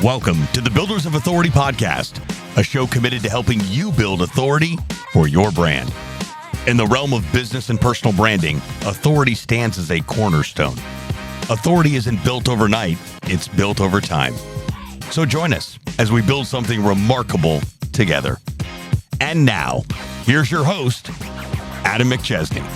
Welcome to the Builders of Authority podcast, a show committed to helping you build authority for your brand. In the realm of business and personal branding, authority stands as a cornerstone. Authority isn't built overnight, it's built over time. So join us as we build something remarkable together. And now, here's your host, Adam McChesney.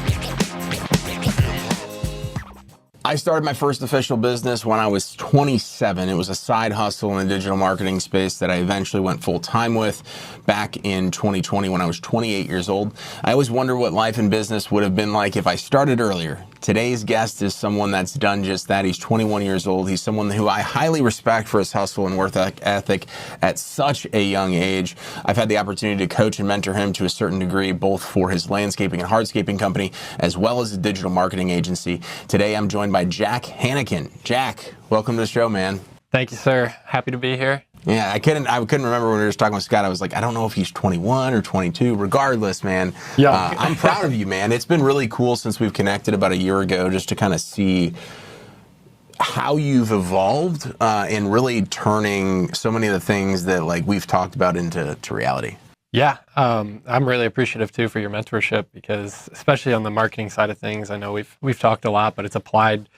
I started my first official business when I was 27. It was a side hustle in the digital marketing space that I eventually went full-time with back in 2020 when I was 28 years old. I always wonder what life in business would have been like if I started earlier. Today's guest is someone that's done just that. He's 21 years old. He's someone who I highly respect for his hustle and work ethic at such a young age. I've had the opportunity to coach and mentor him to a certain degree, both for his landscaping and hardscaping company, as well as a digital marketing agency. Today, I'm joined by Jack Hanneken. Jack, welcome to the show, man. Thank you, sir. Happy to be here. Yeah, I couldn't remember when we were just talking with Scott. I was like, I don't know if he's 21 or 22. Regardless, man, I'm proud of you, man. It's been really cool since we've connected about a year ago, just to kind of see how you've evolved in really turning so many of the things that we've talked about into reality. Yeah, I'm really appreciative too for your mentorship, because especially on the marketing side of things, I know we've talked a lot, but it's applied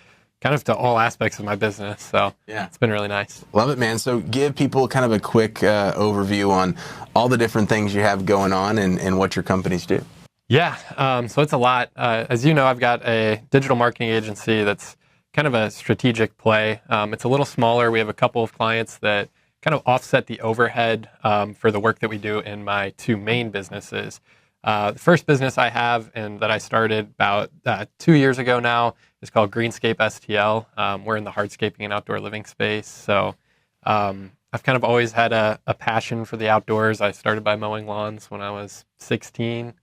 kind of to all aspects of my business. So yeah, it's been really nice. Love it, man. So give people kind of a quick overview on all the different things you have going on and what your companies do. Yeah, so it's a lot. As you know, I've got a digital marketing agency that's kind of a strategic play. It's a little smaller. We have a couple of clients that kind of offset the overhead for the work that we do in my two main businesses. The first business I have and that I started about 2 years ago now is called GreenscapeSTL. We're in the hardscaping and outdoor living space. So I've kind of always had a passion for the outdoors. I started by mowing lawns when I was 16.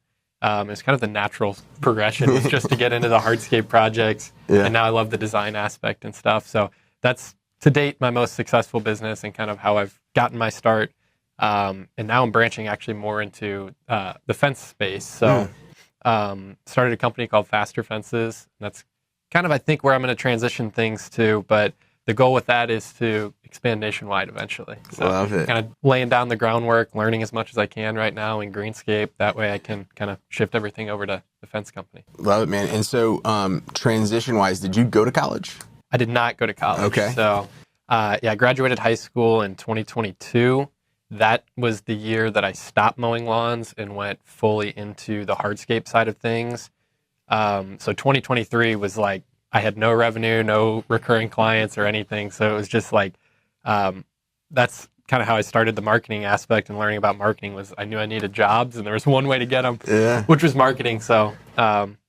It was kind of the natural progression was just to get into the hardscape projects. Yeah. And now I love the design aspect and stuff. So that's to date my most successful business and kind of how I've gotten my start. And now I'm branching actually more into the fence space. So started a company called Faster Fences. And that's kind of, I think, where I'm going to transition things to. But the goal with that is to expand nationwide eventually. So love it. Kind of laying down the groundwork, learning as much as I can right now in Greenscape. That way I can kind of shift everything over to the fence company. Love it, man. And so transition-wise, did you go to college? I did not go to college. Okay. So I graduated high school in 2022. That was the year that I stopped mowing lawns and went fully into the hardscape side of things. So 2023 was like, I had no revenue, no recurring clients or anything. So it was just like, that's kind of how I started the marketing aspect and learning about marketing. Was I knew I needed jobs and there was one way to get them, which was marketing. So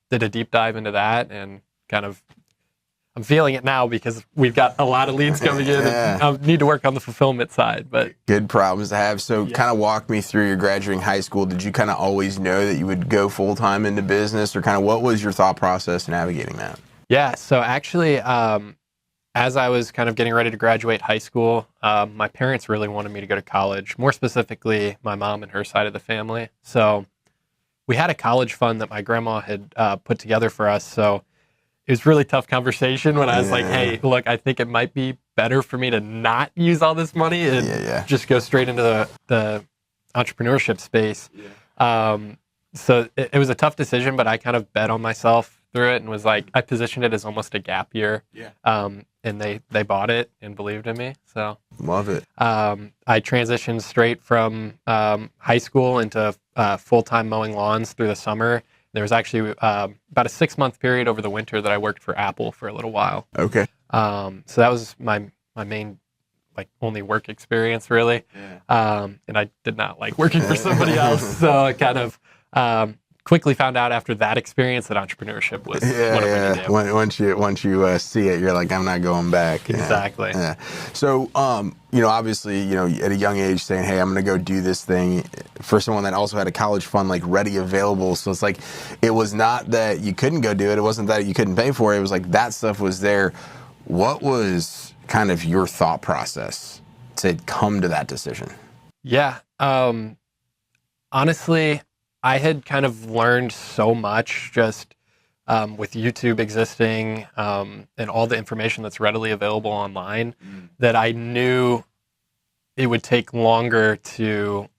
did a deep dive into that and kind of, I'm feeling it now because we've got a lot of leads coming in and I need to work on the fulfillment side. But good problems to have. So kind of walk me through your graduating high school. Did you kind of always know that you would go full-time into business, or kind of what was your thought process navigating that? Yeah, so actually, as I was kind of getting ready to graduate high school, my parents really wanted me to go to college, more specifically my mom and her side of the family. So we had a college fund that my grandma had put together for us. So it was a really tough conversation when I was like, hey, look, I think it might be better for me to not use all this money and just go straight into the entrepreneurship space. So it was a tough decision, but I kind of bet on myself through it and was like, I positioned it as almost a gap year. And they bought it and believed in me. So love it. I transitioned straight from high school into full-time mowing lawns through the summer. There was actually about a 6-month period over the winter that I worked for Apple for a little while. Okay. So that was my main, only work experience, really. And I did not like working for somebody else. So I kind of quickly found out after that experience that entrepreneurship was what I'm going to do. Once you see it, you're like, I'm not going back. Exactly. Yeah. So, obviously, at a young age saying, hey, I'm going to go do this thing, for someone that also had a college fund ready available. So it's like, it was not that you couldn't go do it. It wasn't that you couldn't pay for it. It was like that stuff was there. What was kind of your thought process to come to that decision? Yeah. Honestly, I had kind of learned so much just with YouTube existing and all the information that's readily available online that I knew it would take longer to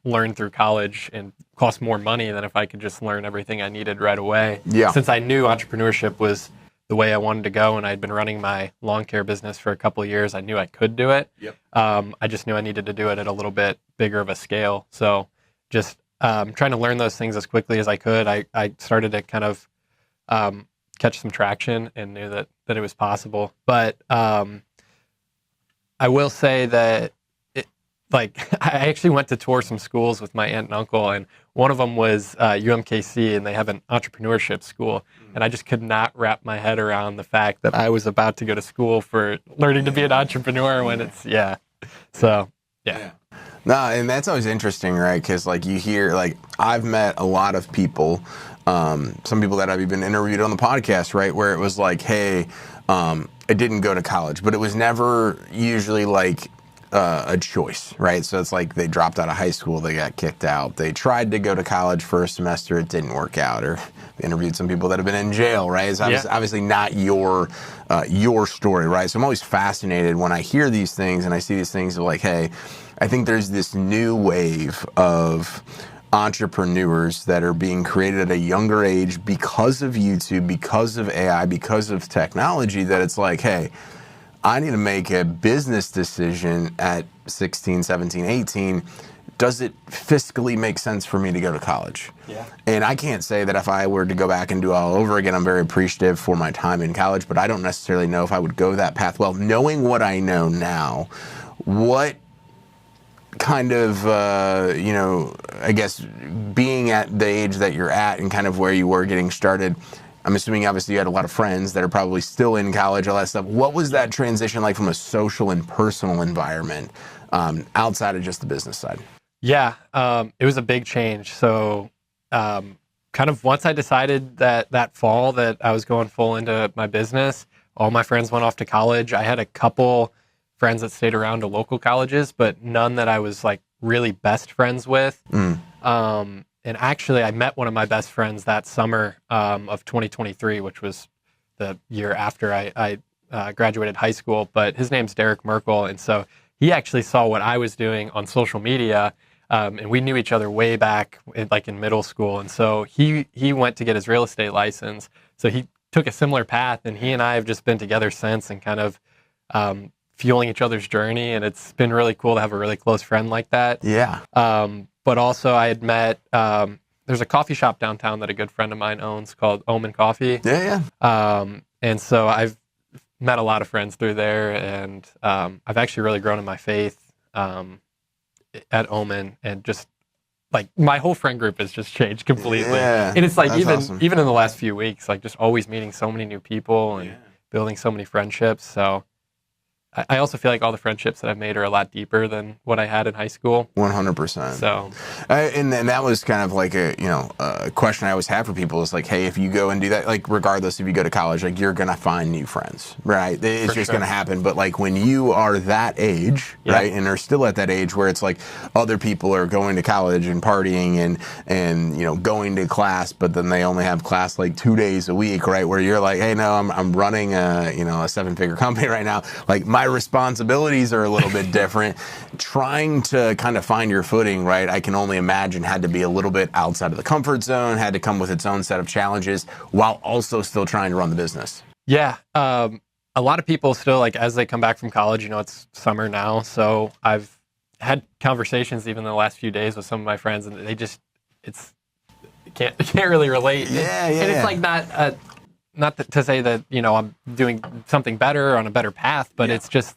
learn through college and cost more money than if I could just learn everything I needed right away. Yeah. Since I knew entrepreneurship was the way I wanted to go, and I'd been running my lawn care business for a couple of years, I knew I could do it. Yep. I just knew I needed to do it at a little bit bigger of a scale. So just trying to learn those things as quickly as I could. I started to kind of catch some traction and knew that it was possible. But I will say that I actually went to tour some schools with my aunt and uncle, and one of them was UMKC, and they have an entrepreneurship school. And I just could not wrap my head around the fact that I was about to go to school for learning to be an entrepreneur when it's, So, yeah. No, and that's always interesting, right? Because you hear, I've met a lot of people, some people that I've even interviewed on the podcast, right? Where it was hey, I didn't go to college, but it was never usually a choice, right? So it's they dropped out of high school, they got kicked out. They tried to go to college for a semester, it didn't work out. Or interviewed some people that have been in jail, right? It's obviously not your story, right? So I'm always fascinated when I hear these things and I see these things of hey, I think there's this new wave of entrepreneurs that are being created at a younger age because of YouTube, because of AI, because of technology, that it's hey, I need to make a business decision at 16, 17, 18. Does it fiscally make sense for me to go to college? Yeah. And I can't say that if I were to go back and do it all over again, I'm very appreciative for my time in college, but I don't necessarily know if I would go that path. Well, knowing what I know now, what kind of, I guess being at the age that you're at and kind of where you were getting started, I'm assuming obviously you had a lot of friends that are probably still in college, all that stuff. What was that transition like from a social and personal environment outside of just the business side? Yeah, it was a big change. So kind of once I decided that fall that I was going full into my business, all my friends went off to college. I had a couple friends that stayed around to local colleges, but none that I was really best friends with. And actually, I met one of my best friends that summer of 2023, which was the year after I graduated high school. But his name's Derek Merkel, and so he actually saw what I was doing on social media, and we knew each other way back in middle school. And so he went to get his real estate license. So he took a similar path, and he and I have just been together since, and kind of fueling each other's journey. And it's been really cool to have a really close friend like that. Yeah. But also I had met, there's a coffee shop downtown that a good friend of mine owns called Omen Coffee. Yeah. And so I've met a lot of friends through there, and I've actually really grown in my faith at Omen, and just my whole friend group has just changed completely. Yeah, and it's awesome. even in the last few weeks, just always meeting so many new people and building so many friendships. So I also feel all the friendships that I've made are a lot deeper than what I had in high school. 100%. So, and then that was kind of a question I always have for people is hey, if you go and do that, regardless if you go to college, you're going to find new friends, right? It's just going to happen. But when you are that age, right, and are still at that age where it's other people are going to college and partying and going to class, but then they only have class 2 days a week, right? Where you're hey, no, I'm running a 7-figure company right now. My responsibilities are a little bit different. Trying to kind of find your footing, right, I can only imagine had to be a little bit outside of the comfort zone, had to come with its own set of challenges while also still trying to run the business. Yeah. A lot of people still, as they come back from college, it's summer now. So I've had conversations even in the last few days with some of my friends, and they just, can't really relate. Yeah. And it's not to say that, I'm doing something better on a better path, but it's just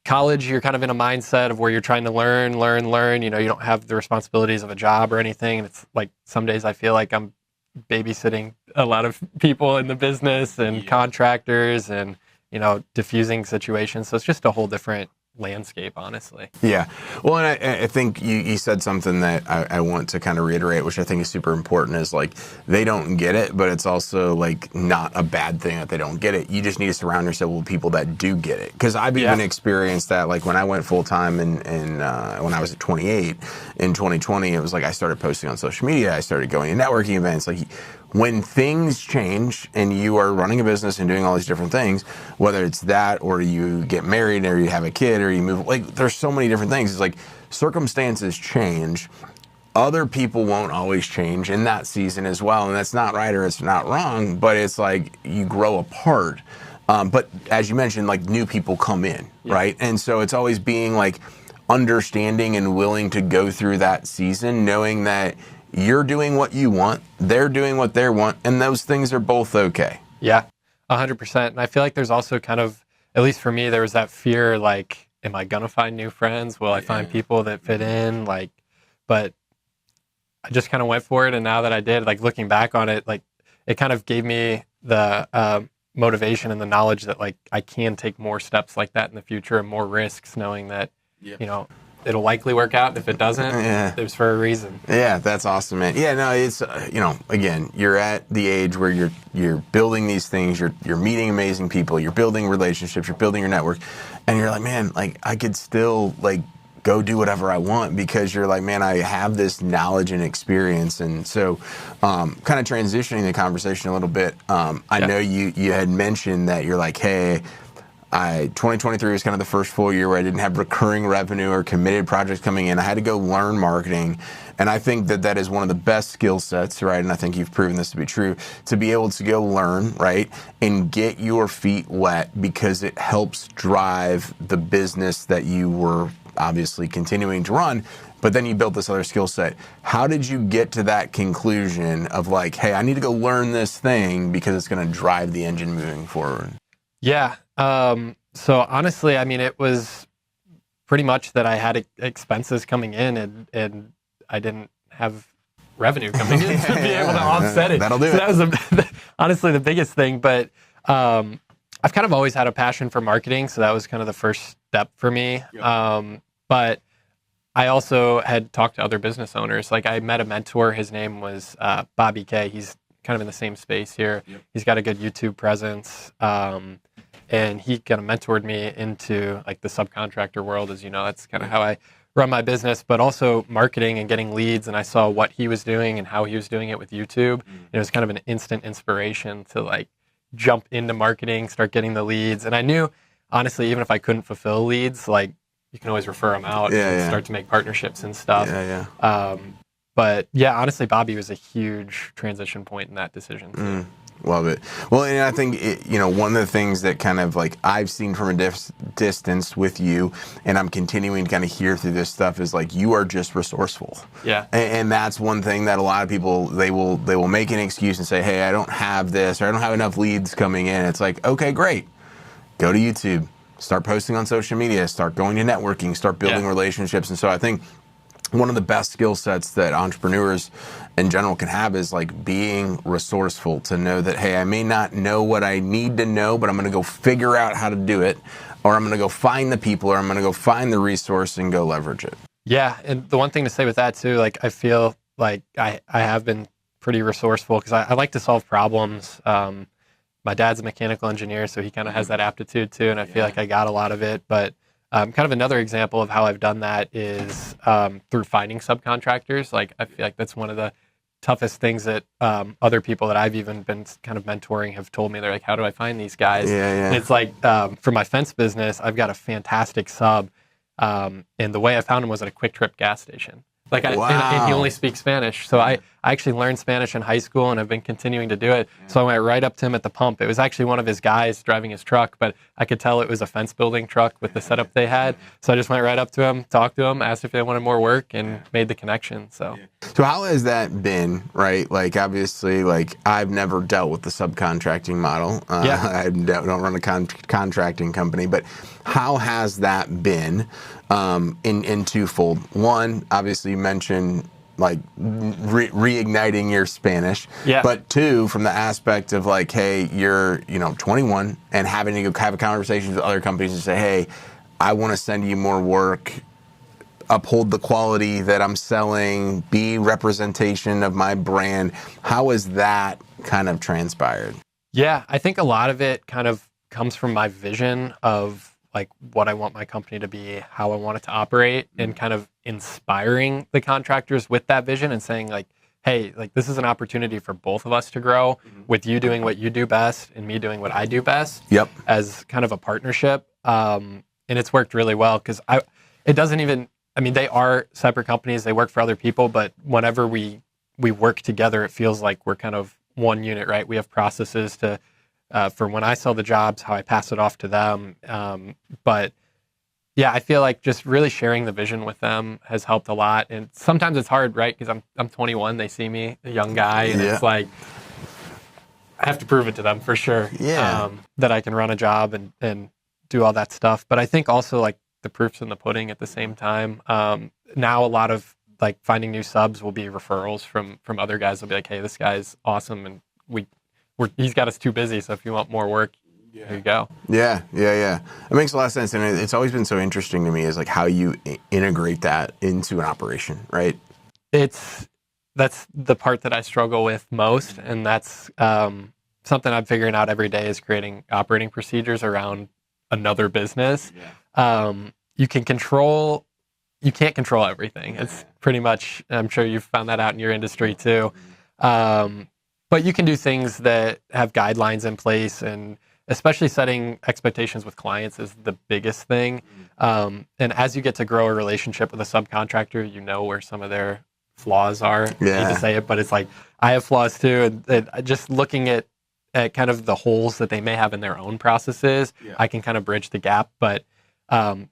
college, you're kind of in a mindset of where you're trying to learn. You don't have the responsibilities of a job or anything. And it's some days I feel I'm babysitting a lot of people in the business and contractors and, diffusing situations. So it's just a whole different landscape, honestly. Yeah. Well, and I think you said something that I want to kind of reiterate, which I think is super important, is they don't get it, but it's also not a bad thing that they don't get it. You just need to surround yourself with people that do get it. Because I've even experienced that, when I went full time and when I was at 28 in 2020, it was I started posting on social media, I started going to networking events. when things change and you are running a business and doing all these different things, whether it's that or you get married or you have a kid or you move, like there's so many different things. It's like circumstances change. Other people won't always change in that season as well. And that's not right or it's not wrong, but it's like you grow apart. But as you mentioned, like new people come in, right? And so it's always being like understanding and willing to go through that season, knowing that you're doing what you want, they're doing what they want, and those things are both okay. Yeah, 100%. And I feel like there's also kind of, at least for me, there was that fear, like, am I going to find new friends? Will I find people that fit in? Like, but I just kind of went for it. And now that I did, like looking back on it, like it kind of gave me the motivation and the knowledge that like I can take more steps like that in the future and more risks, knowing that, you know, it'll likely work out. If it doesn't, there's for a reason. Yeah, that's awesome, man. Yeah, no, it's you know, again, you're at the age where you're building these things, you're meeting amazing people, you're building relationships, you're building your network, and you're like, man, like I could still like go do whatever I want because you're like, man, I have this knowledge and experience. And so kind of transitioning the conversation a little bit, I know you had mentioned that you're like, hey, 2023 was kind of the first full year where I didn't have recurring revenue or committed projects coming in. I had to go learn marketing. And I think that that is one of the best skill sets, right? And I think you've proven this to be true, to be able to go learn, right? And get your feet wet because it helps drive the business that you were obviously continuing to run. But then you built this other skill set. How did you get to that conclusion of like, hey, I need to go learn this thing because it's going to drive the engine moving forward? Yeah. So honestly, I mean, it was pretty much that I had expenses coming in and I didn't have revenue coming in to be able to offset it. That'll do it. That was honestly the biggest thing. But I've kind of always had a passion for marketing. So that was kind of the first step for me. But I also had talked to other business owners. Like I met a mentor. His name was Bobby K. He's kind of in the same space here. He's got a good YouTube presence. And he kind of mentored me into like the subcontractor world. As you know, that's kind of how I run my business, but also marketing and getting leads. And I saw what he was doing and how he was doing it with YouTube. And it was kind of an instant inspiration to like jump into marketing, start getting the leads. And I knew, honestly, even if I couldn't fulfill leads, like you can always refer them out and start to make partnerships and stuff. But yeah, honestly, Bobby was a huge transition point in that decision too. Love it. Well, and I think, you know, one of the things that kind of like I've seen from a distance with you, and I'm continuing to kind of hear through this stuff, is like you are just resourceful. Yeah. And that's one thing that a lot of people, they will make an excuse and say, hey, I don't have this, or I don't have enough leads coming in. It's like, okay, great. Go to YouTube. Start posting on social media. Start going to networking. Start building relationships. And so I think one of the best skill sets that entrepreneurs in general can have is like being resourceful, to know that, hey, I may not know what I need to know, but I'm going to go figure out how to do it, or I'm going to go find the people, or I'm going to go find the resource and go leverage it. Yeah. And the one thing to say with that too, like I feel like I have been pretty resourceful because I like to solve problems. My dad's a mechanical engineer, so he kind of has that aptitude too. And I feel like I got a lot of it, but kind of another example of how I've done that is through finding subcontractors. Like I feel like that's one of the toughest things that other people that I've even been kind of mentoring have told me. They're like, how do I find these guys? And it's like for my fence business, I've got a fantastic sub. And the way I found him was at a Quick Trip gas station. Like, and he only speaks Spanish. So I actually learned Spanish in high school and I've been continuing to do it. So I went right up to him at the pump. It was actually one of his guys driving his truck, but I could tell it was a fence building truck with the setup they had. So I just went right up to him, talked to him, asked if they wanted more work, and made the connection. So how has that been, right? Like, obviously, like, I've never dealt with the subcontracting model. I don't run a contracting company, but how has that been in twofold? One, obviously, you mentioned like reigniting your Spanish, but two, from the aspect of like, hey, you're 21 and having to go have a conversation with other companies and say, hey, I want to send you more work, uphold the quality that I'm selling, be representation of my brand. How has that kind of transpired? Yeah, I think a lot of it kind of comes from my vision of like what I want my company to be, how I want it to operate, and kind of inspiring the contractors with that vision and saying like, hey, like this is an opportunity for both of us to grow with you doing what you do best and me doing what I do best. Yep. As kind of a partnership. And it's worked really well because it doesn't even, I mean, they are separate companies. They work for other people, but whenever we work together, it feels like we're kind of one unit, right? We have processes to, for when I sell the jobs, how I pass it off to them. But yeah, I feel like just really sharing the vision with them has helped a lot. And sometimes it's hard, right? Because I'm 21, they see me, a young guy, and it's like, I have to prove it to them for sure. That I can run a job and do all that stuff. But I think also like the proof's in the pudding at the same time. Now a lot of like finding new subs will be referrals from other guys. They'll be like, hey, this guy's awesome, and he's got us too busy. So if you want more work, here you go. Yeah. It makes a lot of sense, and it's always been so interesting to me is like how you integrate that into an operation, right? That's the part that I struggle with most, and that's something I'm figuring out every day is creating operating procedures around another business. You can't control everything. It's pretty much, I'm sure you've found that out in your industry too. But you can do things that have guidelines in place, and especially setting expectations with clients is the biggest thing. And as you get to grow a relationship with a subcontractor, you know where some of their flaws are. I hate to say it, but it's like, I have flaws too. And just looking at kind of the holes that they may have in their own processes, I can kind of bridge the gap. But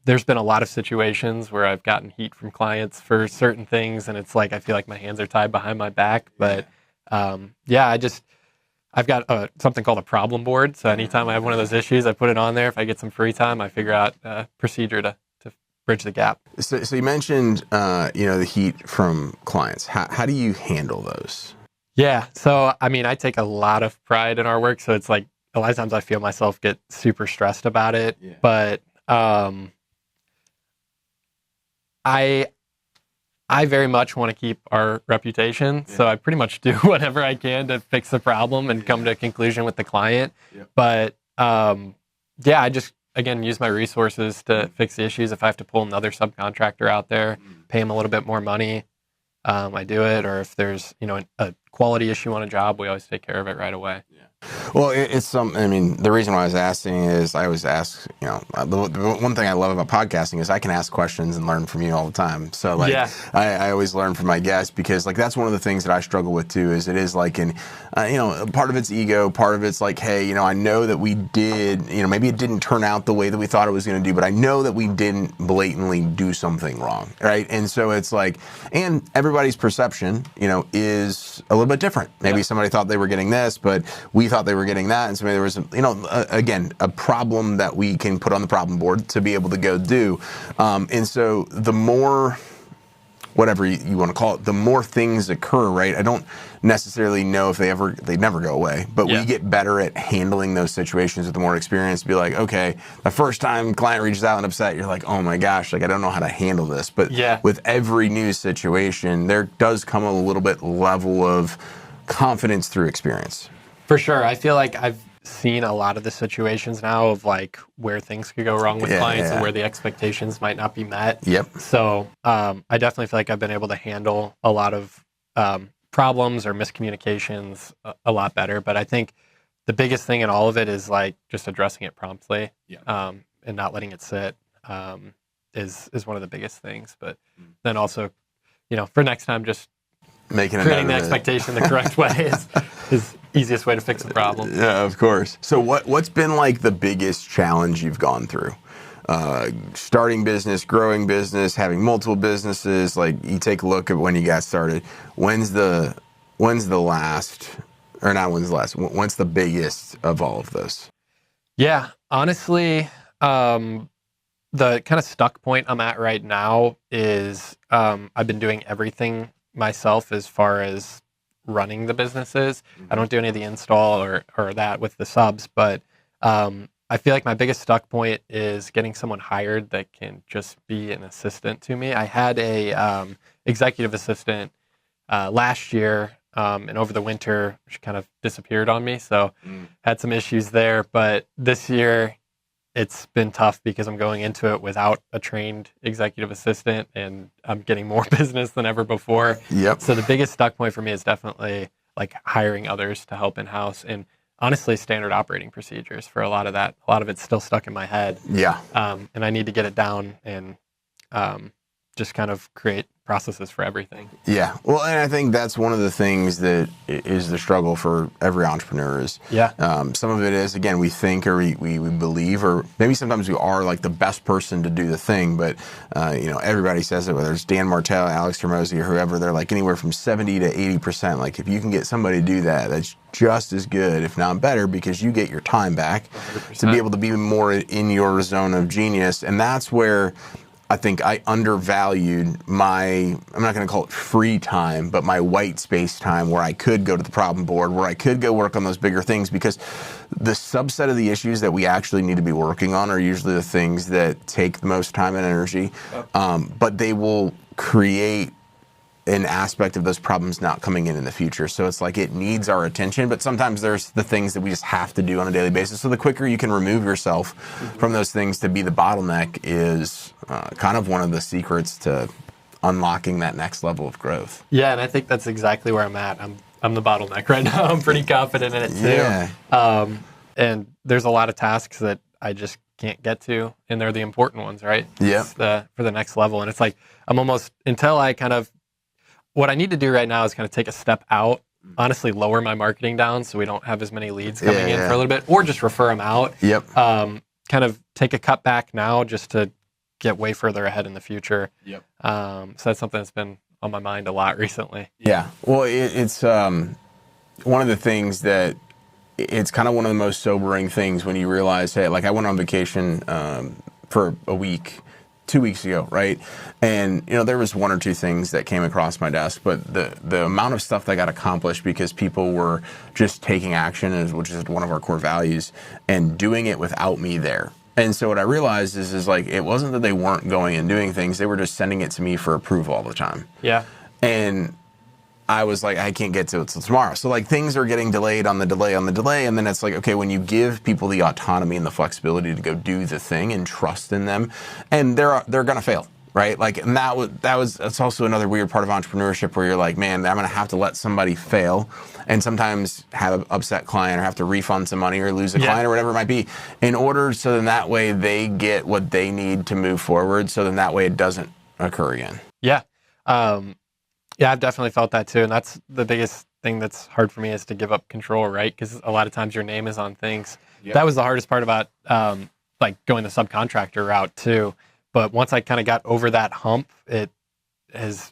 there's been a lot of situations where I've gotten heat from clients for certain things, and it's like, I feel like my hands are tied behind my back. But I've got something called a problem board. So anytime I have one of those issues, I put it on there. If I get some free time, I figure out a procedure to bridge the gap. So you mentioned, the heat from clients. How do you handle those? Yeah. So, I mean, I take a lot of pride in our work. So it's like a lot of times I feel myself get super stressed about it. But I very much want to keep our reputation. So I pretty much do whatever I can to fix the problem and come to a conclusion with the client. But I just, again, use my resources to fix the issues. If I have to pull another subcontractor out there, pay him a little bit more money, I do it. Or if there's, a quality issue on a job, we always take care of it right away. Well, the reason why I was asking is I always ask, the one thing I love about podcasting is I can ask questions and learn from you all the time. So I always learn from my guests because like, that's one of the things that I struggle with too, is it is like part of it's ego, part of it's like, hey, I know that we did, maybe it didn't turn out the way that we thought it was going to do, but I know that we didn't blatantly do something wrong. Right. And so it's like, and everybody's perception, is a little bit different. Maybe somebody thought they were getting this, but we thought they were getting that, and so maybe there was, again, a problem that we can put on the problem board to be able to go do. And so the more, whatever you want to call it, the more things occur, right? I don't necessarily know if they never go away, but we get better at handling those situations with the more experience. Be like, okay, the first time client reaches out and upset, you're like, oh my gosh, like I don't know how to handle this. But with every new situation, there does come a little bit level of confidence through experience. For sure. I feel like I've seen a lot of the situations now of like where things could go wrong with clients and where the expectations might not be met. So I definitely feel like I've been able to handle a lot of problems or miscommunications a lot better. But I think the biggest thing in all of it is like just addressing it promptly and not letting it sit is one of the biggest things. But then also, for next time, just creating the expectation the correct way is easiest way to fix a problem. Yeah, of course. So what's been like the biggest challenge you've gone through? Starting business, growing business, having multiple businesses. Like you take a look at when you got started. When's the biggest of all of those? Yeah, honestly, the kind of stuck point I'm at right now is I've been doing everything myself as far as running the businesses. I don't do any of the install or that with the subs, but I feel like my biggest stuck point is getting someone hired that can just be an assistant to me. I had a executive assistant last year, and over the winter she kind of disappeared on me, so had some issues there. But this year it's been tough because I'm going into it without a trained executive assistant, and I'm getting more business than ever before. Yep. So the biggest stuck point for me is definitely like hiring others to help in-house, and honestly standard operating procedures for a lot of that. A lot of it's still stuck in my head. Yeah. And I need to get it down and just kind of create processes for everything. Yeah. Well, and I think that's one of the things that is the struggle for every entrepreneur is, some of it is, again, we think or we believe, or maybe sometimes we are like the best person to do the thing, but, everybody says it, whether it's Dan Martell, Alex Hormozy, or whoever, they're like anywhere from 70 to 80%. Like if you can get somebody to do that, that's just as good, if not better, because you get your time back 100%. To be able to be more in your zone of genius. And that's where I think I undervalued I'm not going to call it free time, but my white space time where I could go to the problem board, where I could go work on those bigger things, because the subset of the issues that we actually need to be working on are usually the things that take the most time and energy, but they will create an aspect of those problems not coming in the future. So it's like it needs our attention, but sometimes there's the things that we just have to do on a daily basis. So the quicker you can remove yourself from those things to be the bottleneck is kind of one of the secrets to unlocking that next level of growth. Yeah, and I think that's exactly where I'm at. I'm the bottleneck right now. I'm pretty confident in it too. Yeah. And there's a lot of tasks that I just can't get to, and they're the important ones, right? Yeah. For the next level. And it's like I'm almost, until I kind of, what I need to do right now is kind of take a step out, honestly lower my marketing down so we don't have as many leads coming in for a little bit, or just refer them out. Yep. Kind of take a cut back now just to get way further ahead in the future. Yep. So that's something that's been on my mind a lot recently. Yeah. Well, it's one of the things that it's kind of one of the most sobering things when you realize, hey, like I went on vacation for a week 2 weeks ago, right? And, there was one or two things that came across my desk, but the amount of stuff that got accomplished because people were just taking action, which is one of our core values, and doing it without me there. And so what I realized is like, it wasn't that they weren't going and doing things, they were just sending it to me for approval all the time. Yeah. And I was like, I can't get to it till tomorrow. So like things are getting delayed on the delay on the delay. And then it's like, okay, when you give people the autonomy and the flexibility to go do the thing and trust in them, and they're going to fail, right? Like, and that's also another weird part of entrepreneurship where you're like, man, I'm going to have to let somebody fail and sometimes have an upset client or have to refund some money or lose a client or whatever it might be in order. So then that way they get what they need to move forward. So then that way it doesn't occur again. Yeah. Yeah, I've definitely felt that too. And that's the biggest thing that's hard for me is to give up control, right? Because a lot of times your name is on things. Yep. That was the hardest part about like going the subcontractor route too. But once I kind of got over that hump, it has,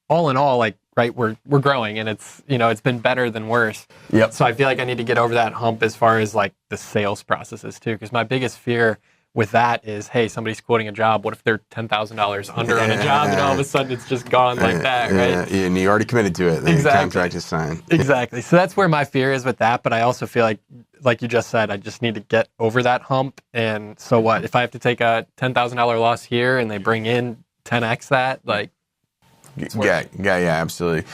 all in all, like, right, we're growing and it's, it's been better than worse. Yep. So I feel like I need to get over that hump as far as like the sales processes too. Because my biggest fear with that is, hey, somebody's quoting a job. What if they're $10,000 under on a job and all of a sudden it's just gone like that, right? Yeah, and you already committed to it. The contract is signed. Exactly. So that's where my fear is with that. But I also feel like you just said, I just need to get over that hump. And so what? If I have to take a $10,000 loss here and they bring in 10x that, like, yeah, absolutely.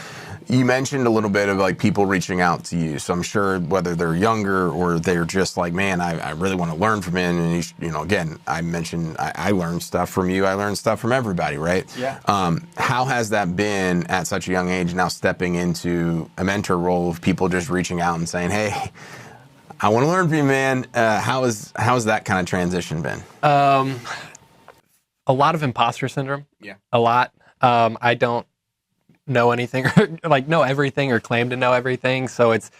You mentioned a little bit of like people reaching out to you. So I'm sure whether they're younger or they're just like, man, I really want to learn from him. And again, I mentioned I learned stuff from you. I learned stuff from everybody, right? Yeah. How has that been at such a young age, now stepping into a mentor role of people just reaching out and saying, hey, I want to learn from you, man. How's that kind of transition been? A lot of imposter syndrome. Yeah. A lot. I don't know anything or know everything or claim to know everything. So it's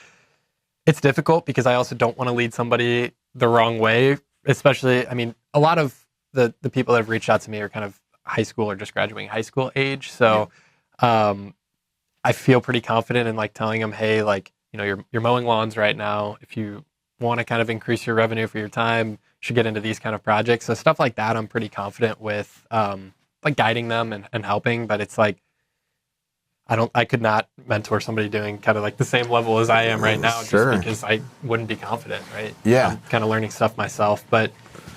difficult because I also don't want to lead somebody the wrong way, especially, a lot of the people that have reached out to me are kind of high school or just graduating high school age. So, I feel pretty confident in like telling them, hey, like, you're mowing lawns right now. If you want to kind of increase your revenue for your time, you should get into these kind of projects. So stuff like that, I'm pretty confident with, like guiding them and helping, but it's like, I could not mentor somebody doing kind of like the same level as I am right now, Sure. just because I wouldn't be confident, right? Yeah. I'm kind of learning stuff myself, but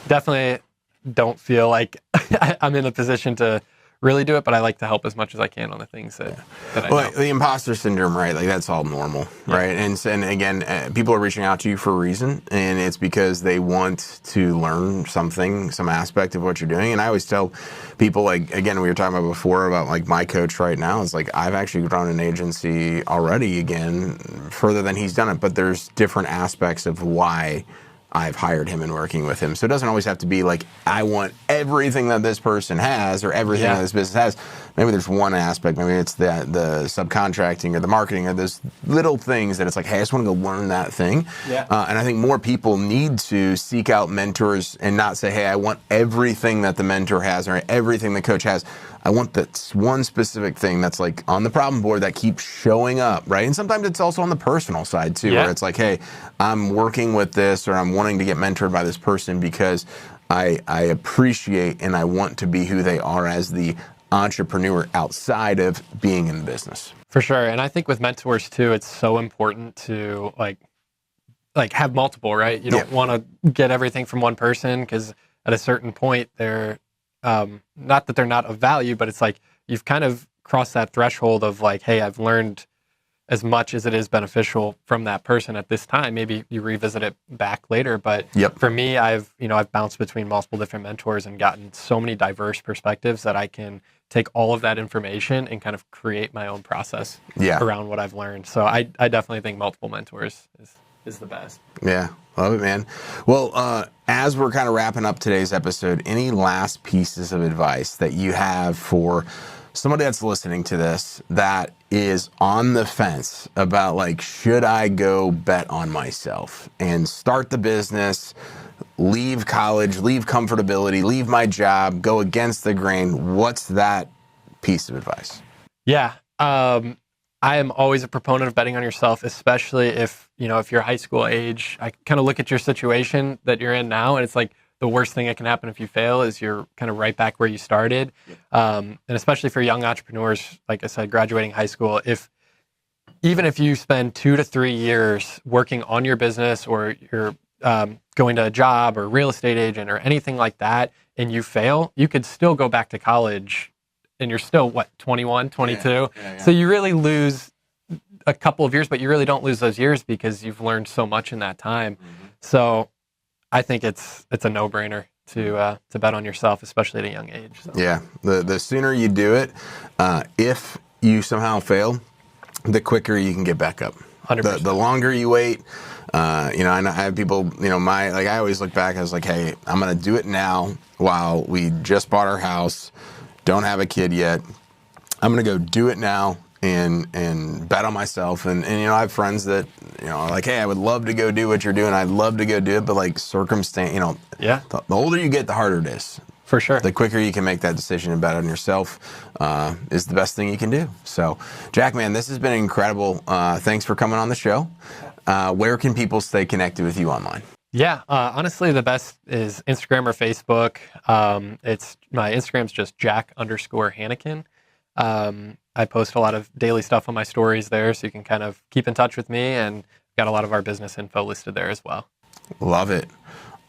definitely don't feel like I'm in a position to really do it, but I like to help as much as I can on the things that I know. The imposter syndrome, right? Like that's all normal, right? And again, people are reaching out to you for a reason, and it's because they want to learn something, some aspect of what you're doing. And I always tell people, like, again, we were talking about before about like my coach right now. It's like I've actually grown an agency already again further than he's done it, but there's different aspects of why I've hired him and working with him. So it doesn't always have to be like, I want everything that this person has or everything that this business has. Maybe there's one aspect, maybe it's the subcontracting or the marketing or those little things that it's like, hey, I just want to go learn that thing. Yeah. And I think more people need to seek out mentors and not say, hey, I want everything that the mentor has or everything the coach has. I want that one specific thing that's like on the problem board that keeps showing up, right? And sometimes it's also on the personal side too, where it's like, hey, I'm working with this or I'm wanting to get mentored by this person because I appreciate and I want to be who they are as the entrepreneur outside of being in the business. For sure. And I think with mentors too, it's so important to like have multiple, right? You don't want to get everything from one person because at a certain point they're not that they're not of value, but it's like you've kind of crossed that threshold of like, hey, I've learned as much as it is beneficial from that person at this time. Maybe you revisit it back later, but for me, I've bounced between multiple different mentors and gotten so many diverse perspectives that I can take all of that information and kind of create my own process around what I've learned. So I definitely think multiple mentors is the best. Yeah. Love it, man. Well, as we're kind of wrapping up today's episode, any last pieces of advice that you have for somebody that's listening to this that is on the fence about like, should I go bet on myself and start the business, leave college, leave comfortability, leave my job, go against the grain? What's that piece of advice? Yeah. I am always a proponent of betting on yourself, especially if you're high school age. I kind of look at your situation that you're in now, and it's like the worst thing that can happen if you fail is you're kind of right back where you started. And especially for young entrepreneurs, like I said, graduating high school, even if you spend 2 to 3 years working on your business or you're going to a job or real estate agent or anything like that, and you fail, you could still go back to college and you're still, 21, 22? So you really lose a couple of years, but you really don't lose those years because you've learned so much in that time. So I think it's a no-brainer to bet on yourself, especially at a young age. So. Yeah, the sooner you do it, if you somehow fail, the quicker you can get back up. 100%. The longer you wait, I have people, I always look back, I was like, hey, I'm going to do it now while we just bought our house, don't have a kid yet. I'm going to go do it now and bet on myself. And I have friends that, are like, hey, I would love to go do what you're doing. I'd love to go do it. But like circumstance, the older you get, the harder it is. For sure. The quicker you can make that decision and bet on yourself is the best thing you can do. So, Jack, man, this has been incredible. Thanks for coming on the show. Where can people stay connected with you online? Yeah, honestly, the best is Instagram or Facebook. It's my Instagram's just Jack_Hanneken. I post a lot of daily stuff on my stories there, so you can kind of keep in touch with me, and got a lot of our business info listed there as well. Love it.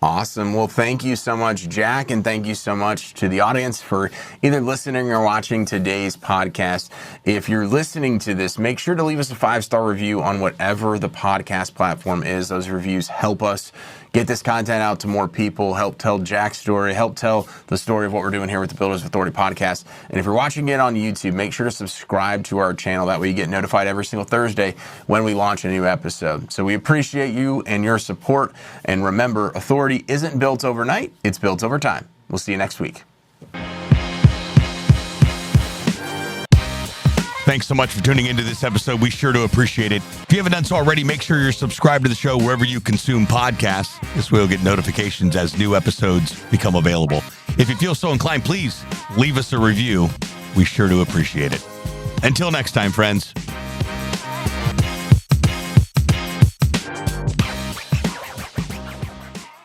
Awesome. Well, thank you so much, Jack, and thank you so much to the audience for either listening or watching today's podcast. If you're listening to this, make sure to leave us a 5-star review on whatever the podcast platform is. Those reviews help us get this content out to more people, help tell Jack's story, help tell the story of what we're doing here with the Builders Authority podcast. And if you're watching it on YouTube, make sure to subscribe to our channel. That way you get notified every single Thursday when we launch a new episode. So we appreciate you and your support. And remember, authority isn't built overnight, it's built over time. We'll see you next week. Thanks so much for tuning into this episode. We sure do appreciate it. If you haven't done so already, make sure you're subscribed to the show wherever you consume podcasts. This way you'll get notifications as new episodes become available. If you feel so inclined, please leave us a review. We sure do appreciate it. Until next time, friends.